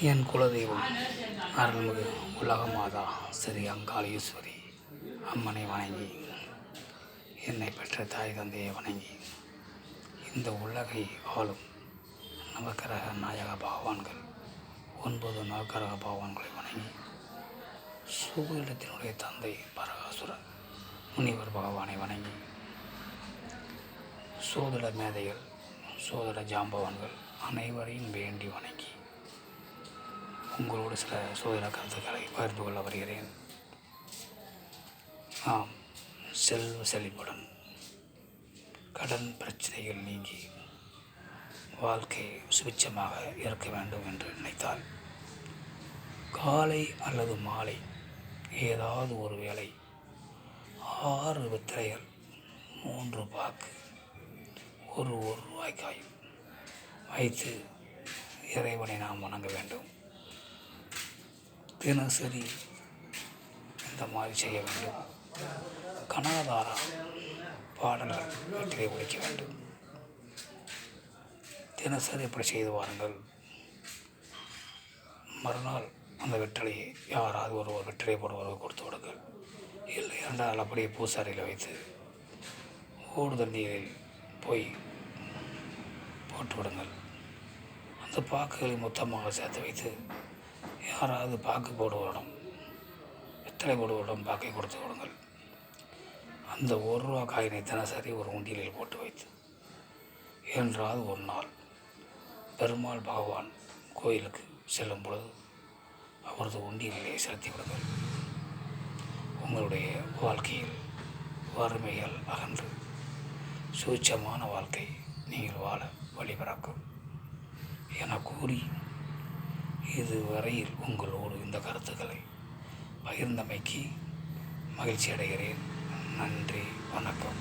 என் குலதெய்வம் அருள்மிகு உலகமாதா ஸ்ரீ அங்காளீஸ்வரி அம்மனை வணங்கி, என்னை பெற்ற தாய் தந்தையை வணங்கி, இந்த உலகை ஆளும் நவக்கிரக நாயக பகவான்கள் 9 நவக்கிரக பகவான்களை வணங்கி, சுபீடத்தினுடைய தந்தை பரகாசுர முனிவர் பகவானை வணங்கி, சோதிட மேதைகள் சோதிட ஜாம்பவான்கள் அனைவரையும் வேண்டி வணங்கி, உங்களோடு சில சோதனை கருத்துக்களை பகிர்ந்து கொள்ள வருகிறேன். ஆம், செல்வ செழிப்புடன் கடன் பிரச்சனைகள் நீங்கி வாழ்க்கை சுபிட்சமாக இருக்க வேண்டும் என்று நினைத்தால், காலை அல்லது மாலை ஏதாவது ஒரு வேளை 6 வெத்தலைகள், 3 பாக்கு, ஒரு ரூபாய்க்காய் வைத்து இறைவனை நாம் வணங்க வேண்டும். தினசரி இந்த மாதிரி செய்ய வேண்டும். கனகதாரா பாடல்கள் வீட்டிலே ஒழிக்க வேண்டும். தினசரி இப்படி செய்து வாருங்கள். மறுநாள் அந்த வெற்றிலையை யாராவது ஒரு வெற்றிலை போடுவதற்கு கொடுத்து விடுங்கள். இல்லை என்றால் அப்படியே பூசாரியில் வைத்து ஓடு தண்ணீரில் போய் போட்டு விடுங்கள். அந்த பாக்குகளை மொத்தமாக சேர்த்து வைத்து யாராவது பாக்கு போடுவரிடம், வெத்தலை போடுவரிடம் பாக்கை கொடுத்து விடுங்கள். அந்த 1 ரூபா காயினை தினசரி ஒரு உண்டியலில் போட்டு வைத்து, என்றாவது ஒரு நாள் பெருமாள் பகவான் கோயிலுக்கு செல்லும் பொழுது அவரது உண்டியலிலே செலுத்தி விடுங்கள். உங்களுடைய வாழ்க்கையில் வறுமைகள் அகன்று சூட்சமான வாழ்க்கை நீங்கள் வாழ வழிபிறக்கும் என கூறி, இதுவரையில் உங்களோடு இந்த கருத்துக்களை பகிர்ந்தமைக்கு மகிழ்ச்சி அடைகிறேன். நன்றி, வணக்கம்.